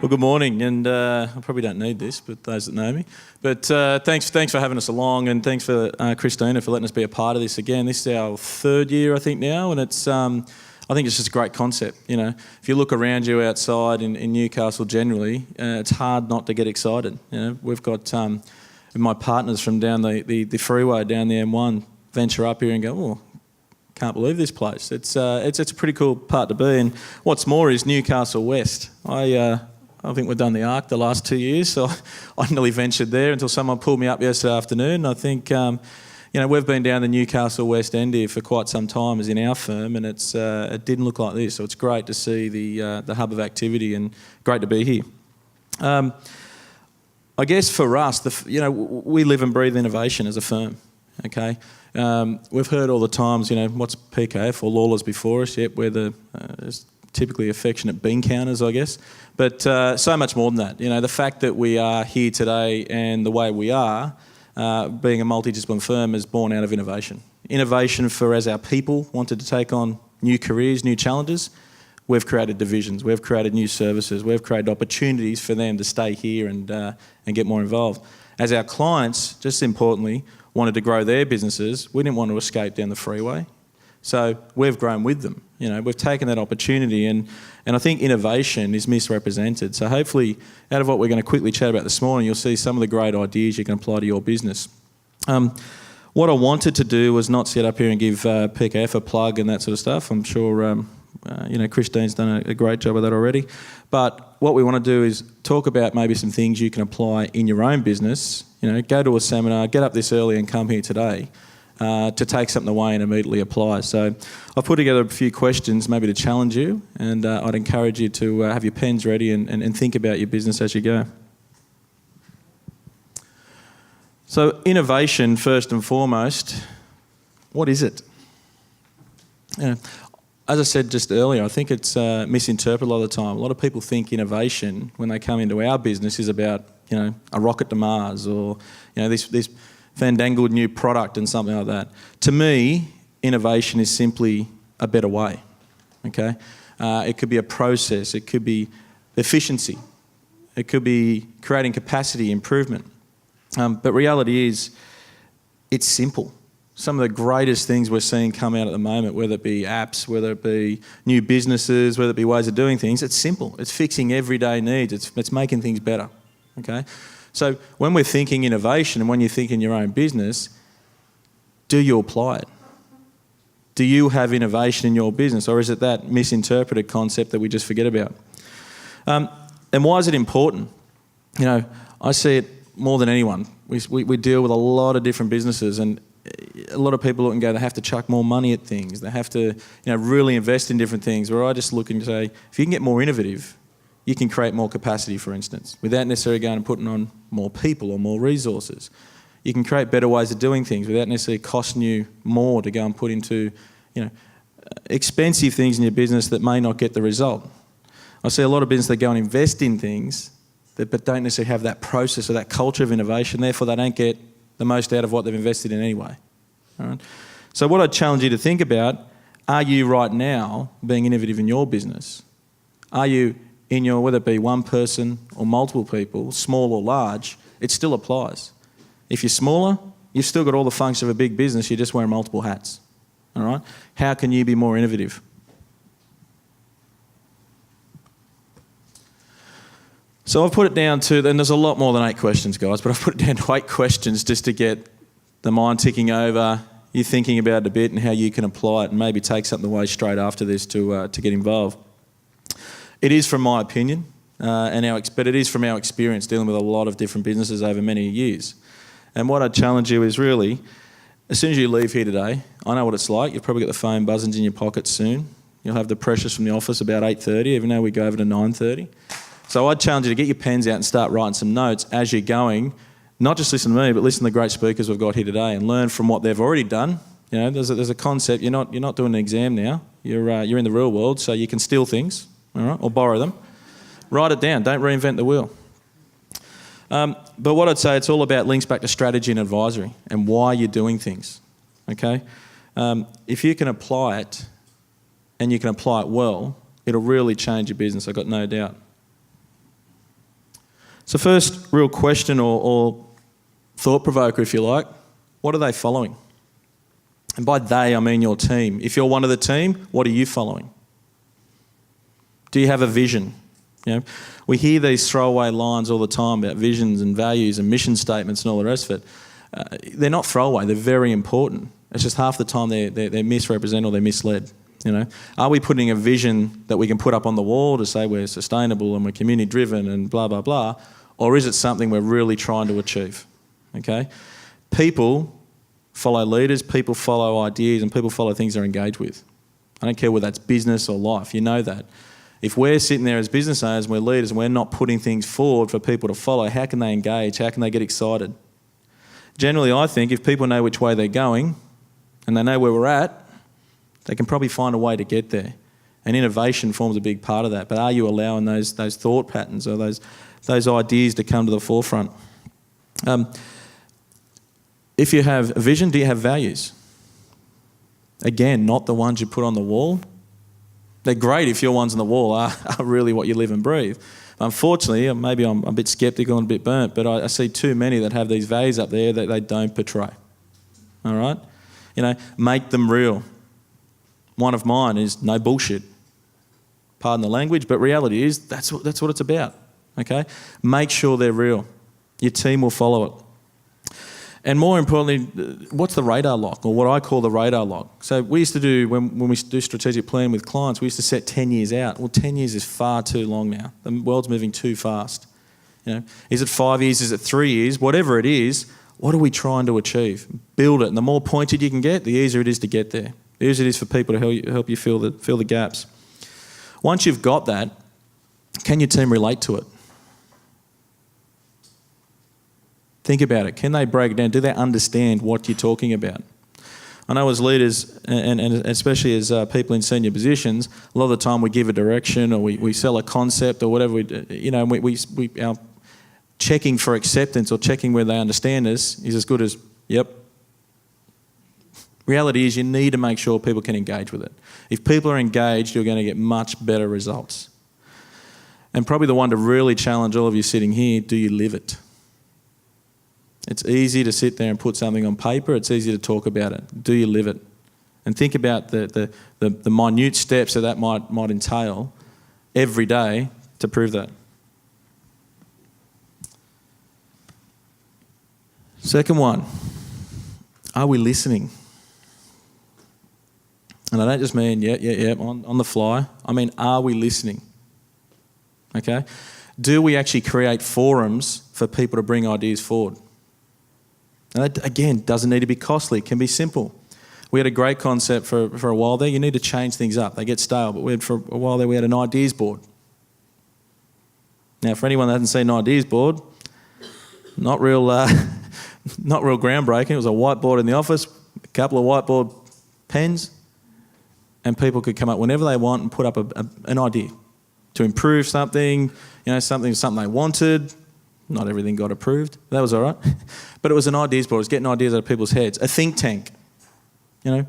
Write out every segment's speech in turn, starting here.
Well, good morning, and I probably don't need this, but those that know me. But thanks for having us along, and thanks for Christina for letting us be a part of this again. This is our third year, I think, now, and it's I think it's just a great concept. You know, if you look around you outside in Newcastle generally, it's hard not to get excited. You know, we've got my partners from down the freeway down the M1 venture up here and go, oh, can't believe this place. It's a pretty cool part to be. And what's more is Newcastle West. I think we've done the Arc the last 2 years, so I nearly ventured there until someone pulled me up yesterday afternoon. I think we've been down the Newcastle West End here for quite some time as in our firm, and it didn't look like this. So it's great to see the hub of activity and great to be here. I guess for us, we live and breathe innovation as a firm. Okay, we've heard all the times, what's PKF or Lawlers before us? Yep, we're the typically affectionate bean counters, I guess. But so much more than that. The fact that we are here today and the way we are, being a multidisciplinary firm, is born out of innovation. Innovation for as our people wanted to take on new careers, new challenges, we've created divisions, we've created new services, we've created opportunities for them to stay here and get more involved. As our clients, just importantly, wanted to grow their businesses, we didn't want to escape down the freeway. So we've grown with them. We've taken that opportunity, and I think innovation is misrepresented. So hopefully, out of what we're going to quickly chat about this morning, you'll see some of the great ideas you can apply to your business. What I wanted to do was not sit up here and give PKF a plug and that sort of stuff. I'm sure Christine's done a great job of that already. But what we want to do is talk about maybe some things you can apply in your own business. Go to a seminar, get up this early and come here today to take something away and immediately apply. So I've put together a few questions maybe to challenge you, and I'd encourage you to have your pens ready and think about your business as you go. So innovation, first and foremost, what is it? As I said just earlier, I think it's misinterpreted a lot of the time. A lot of people think innovation, when they come into our business, is about a rocket to Mars or this fandangled new product and something like that. To me, innovation is simply a better way. Okay, it could be a process, it could be efficiency, it could be creating capacity improvement. But reality is, it's simple. Some of the greatest things we're seeing come out at the moment, whether it be apps, whether it be new businesses, whether it be ways of doing things, it's simple. It's fixing everyday needs. It's making things better. Okay? So when we're thinking innovation and when you think in your own business, do you apply it? Do you have innovation in your business, or is it that misinterpreted concept that we just forget about? And why is it important? I see it more than anyone. We deal with a lot of different businesses, and a lot of people look and go, they have to chuck more money at things. They have to, really invest in different things. Where I just look and say, if you can get more innovative, you can create more capacity, for instance, without necessarily going and putting on more people or more resources. You can create better ways of doing things without necessarily costing you more to go and put into, expensive things in your business that may not get the result. I see a lot of businesses that go and invest in things but don't necessarily have that process or that culture of innovation. Therefore, they don't get the most out of what they've invested in anyway. All right? So what I'd challenge you to think about, are you right now being innovative in your business? Are you in your, whether it be one person or multiple people, small or large, it still applies. If you're smaller, you've still got all the functions of a big business, you're just wearing multiple hats. All right? How can you be more innovative? So I've put it down to, and there's a lot more than 8 questions, guys, but I've put it down to 8 questions just to get the mind ticking over, you thinking about it a bit and how you can apply it and maybe take something away straight after this to get involved. It is from my opinion, but it is from our experience dealing with a lot of different businesses over many years. And what I'd challenge you is really, as soon as you leave here today, I know what it's like. You've probably got the phone buzzing in your pocket soon. You'll have the pressures from the office about 8:30, even though we go over to 9:30. So I'd challenge you to get your pens out and start writing some notes as you're going. Not just listen to me, but listen to the great speakers we've got here today and learn from what they've already done. There's a concept. You're not doing an exam now. You're in the real world, so you can steal things. All right, or borrow them. Write it down. Don't reinvent the wheel. But what I'd say, it's all about links back to strategy and advisory and why you're doing things. Okay? If you can apply it and you can apply it well, it'll really change your business, I've got no doubt. So first real question or thought provoker, if you like, what are they following? And by they, I mean your team. If you're one of the team, what are you following? Do you have a vision? You know, we hear these throwaway lines all the time about visions and values and mission statements and all the rest of it. They're not throwaway, they're very important. It's just half the time they're misrepresented or they're misled. You know, are we putting a vision that we can put up on the wall to say we're sustainable and we're community driven and blah, blah, blah, or is it something we're really trying to achieve? Okay? People follow leaders, people follow ideas, and people follow things they're engaged with. I don't care whether that's business or life, you know that. If we're sitting there as business owners and we're leaders and we're not putting things forward for people to follow, how can they engage? How can they get excited? Generally, I think if people know which way they're going and they know where we're at, they can probably find a way to get there. And innovation forms a big part of that. But are you allowing those thought patterns or those ideas to come to the forefront? If you have a vision, do you have values? Again, not the ones you put on the wall. They're great if your ones on the wall are really what you live and breathe. Unfortunately, maybe I'm a bit sceptical and a bit burnt, but I see too many that have these values up there that they don't portray. All right? You know, make them real. One of mine is no bullshit. Pardon the language, but reality is that's what it's about. Okay? Make sure they're real. Your team will follow it. And more importantly, what's the radar lock, or what I call the radar lock? So we used to do, when we do strategic planning with clients, we used to set 10 years out. Well, 10 years is far too long now. The world's moving too fast. You know, is it 5 years? Is it 3 years? Whatever it is, what are we trying to achieve? Build it. And the more pointed you can get, the easier it is to get there. The easier it is for people to help you fill the gaps. Once you've got that, can your team relate to it? Think about it. Can they break it down? Do they understand what you're talking about? I know as leaders, and especially as people in senior positions, a lot of the time we give a direction or we sell a concept or whatever. Our checking for acceptance or checking where they understand us is as good as, yep. Reality is you need to make sure people can engage with it. If people are engaged, you're going to get much better results. And probably the one to really challenge all of you sitting here, do you live it? It's easy to sit there and put something on paper. It's easy to talk about it. Do you live it? And think about the minute steps that might entail every day to prove that. Second one, are we listening? And I don't just mean, on the fly. I mean, are we listening? Okay? Do we actually create forums for people to bring ideas forward? And that, again, doesn't need to be costly. It can be simple. We had a great concept for a while there. You need to change things up. They get stale. But for a while there, we had an ideas board. Now, for anyone that hasn't seen an ideas board, not real groundbreaking. It was a whiteboard in the office, a couple of whiteboard pens, and people could come up whenever they want and put up an idea to improve something, something they wanted. Not everything got approved. That was all right. But it was an ideas board. It was getting ideas out of people's heads. A think tank, an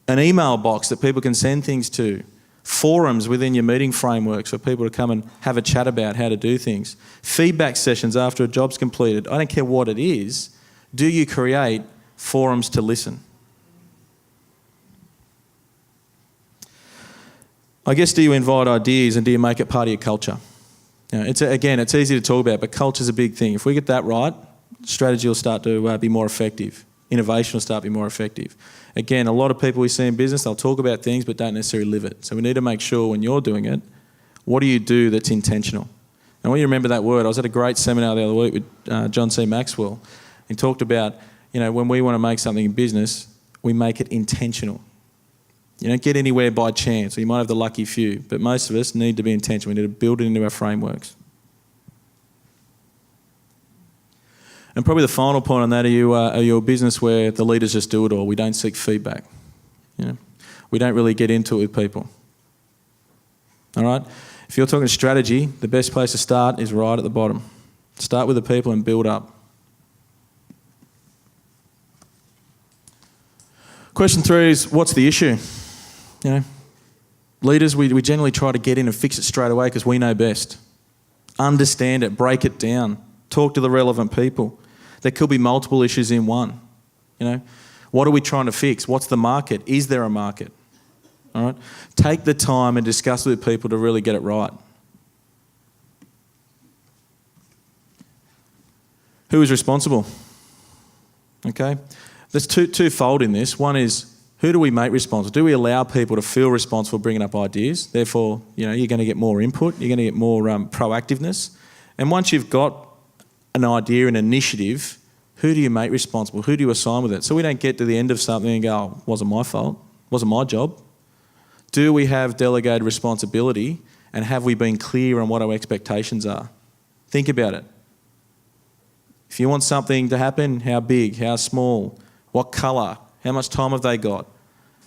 email box that people can send things to, forums within your meeting frameworks for people to come and have a chat about how to do things, feedback sessions after a job's completed. I don't care what it is. Do you create forums to listen? I guess, do you invite ideas and do you make it part of your culture? It's easy to talk about, but culture's a big thing. If we get that right, strategy will start to be more effective. Innovation will start to be more effective. Again, a lot of people we see in business, they'll talk about things but don't necessarily live it. So we need to make sure when you're doing it, what do you do that's intentional? And when you remember that word, I was at a great seminar the other week with John C. Maxwell. He talked about, when we want to make something in business, we make it intentional. You don't get anywhere by chance, or you might have the lucky few, but most of us need to be intentional. We need to build it into our frameworks. And probably the final point on that, are you a business where the leaders just do it all? We don't seek feedback. We don't really get into it with people. All right? If you're talking strategy, the best place to start is right at the bottom. Start with the people and build up. Question 3 is, what's the issue? Leaders, we generally try to get in and fix it straight away because we know best. Understand it, break it down, talk to the relevant people. There could be multiple issues in one. You know, what are we trying to fix? What's the market? Is there a market? All right. Take the time and discuss with people to really get it right. Who is responsible? Okay. There's twofold in this. One is, who do we make responsible? Do we allow people to feel responsible bringing up ideas? Therefore, you know, you're going to get more input, you're going to get more proactiveness. And once you've got an idea, an initiative, who do you make responsible? Who do you assign with it? So we don't get to the end of something and go, oh, wasn't my fault, wasn't my job. Do we have delegated responsibility, and have we been clear on what our expectations are? Think about it. If you want something to happen, how big, how small, what colour, how much time have they got?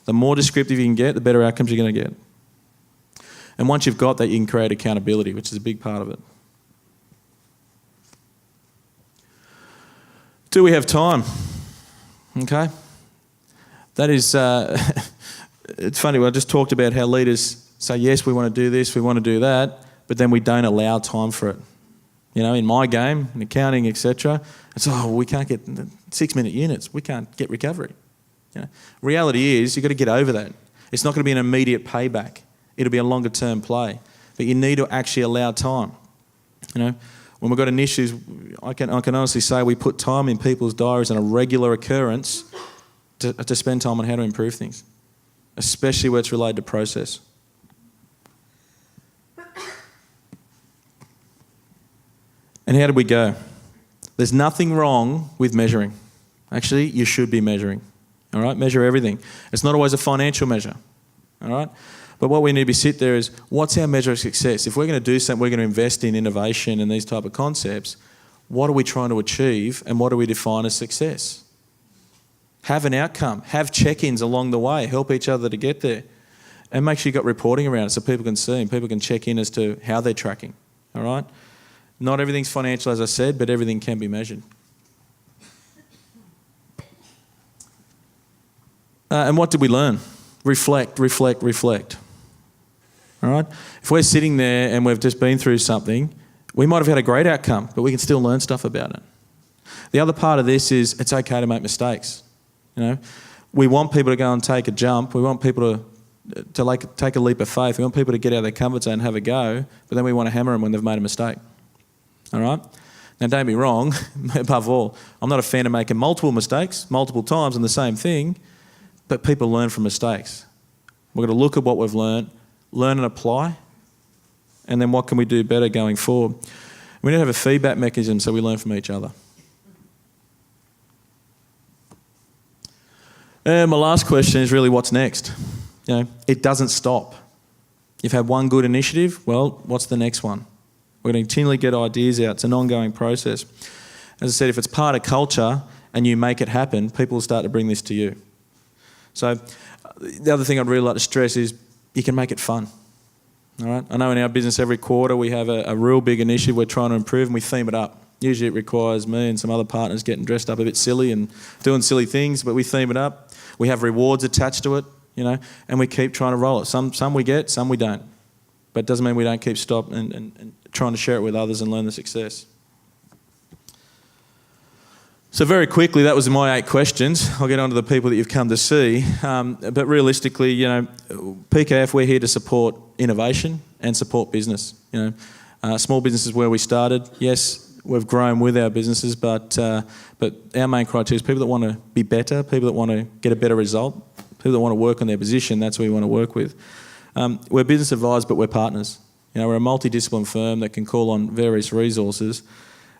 The more descriptive you can get, the better outcomes you're going to get. And once you've got that, you can create accountability, which is a big part of it. Do we have time? Okay. That is, it's funny, I just talked about how leaders say, yes, we want to do this, we want to do that, but then we don't allow time for it. You know, in my game, in accounting, etc., it's, oh, we can't get 6-minute units, we can't get recovery. You know, reality is, you've got to get over that. It's not going to be an immediate payback. It'll be a longer term play. But you need to actually allow time. You know, when we've got initiatives, I can honestly say we put time in people's diaries on a regular occurrence to spend time on how to improve things, especially where it's related to process. And how did we go? There's nothing wrong with measuring. Actually, you should be measuring. All right, measure everything. It's not always a financial measure. All right, but what we need to sit there is, what's our measure of success? If we're going to do something, we're going to invest in innovation and these type of concepts. What are we trying to achieve, and what do we define as success? Have an outcome. Have check-ins along the way. Help each other to get there, and make sure you've got reporting around it so people can see and people can check in as to how they're tracking. All right. Not everything's financial, as I said, but everything can be measured. And what did we learn? Reflect, reflect, reflect. All right? If we're sitting there and we've just been through something, we might have had a great outcome, but we can still learn stuff about it. The other part of this is, it's okay to make mistakes. You know, we want people to go and take a jump. We want people to take a leap of faith. We want people to get out of their comfort zone and have a go, but then we want to hammer them when they've made a mistake. All right? Now, don't be wrong, above all, I'm not a fan of making multiple mistakes, multiple times on the same thing, but people learn from mistakes. We've got to look at what we've learned, learn and apply, and then what can we do better going forward. We need to have a feedback mechanism so we learn from each other. And my last question is really, what's next? You know, it doesn't stop. You've had one good initiative, well, what's the next one? We're going to continually get ideas out. It's an ongoing process. As I said, if it's part of culture and you make it happen, people will start to bring this to you. So the other thing I'd really like to stress is you can make it fun. All right? I know in our business every quarter we have a real big initiative we're trying to improve, and we theme it up. Usually it requires me and some other partners getting dressed up a bit silly and doing silly things, but we theme it up. We have rewards attached to it, you know, and we keep trying to roll it. Some we get, some we don't. But it doesn't mean we don't keep stopping and trying to share it with others and learn the success. So very quickly, that was my 8 questions. I'll get on to the people that you've come to see. But realistically, you know, PKF, we're here to support innovation and support business. You know, small business is where we started. Yes, we've grown with our businesses, but our main criteria is people that want to be better, people that want to get a better result, people that want to work on their position. That's who we want to work with. We're business advisors, but we're partners. You know, we're a multidisciplinary firm that can call on various resources.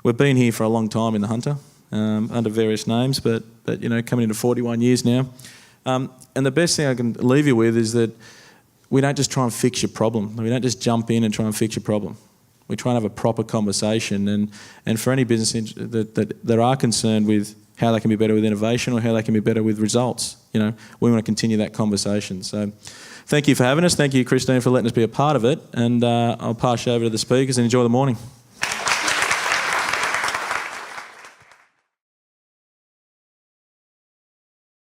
We've been here for a long time in the Hunter, under various names, but you know, coming into 41 years now. And the best thing I can leave you with is that we don't just try and fix your problem. We don't just jump in and try and fix your problem. We try and have a proper conversation. And for any business that are concerned with how they can be better with innovation or how they can be better with results, you know, we want to continue that conversation. So thank you for having us. Thank you, Christine, for letting us be a part of it. And I'll pass you over to the speakers and enjoy the morning.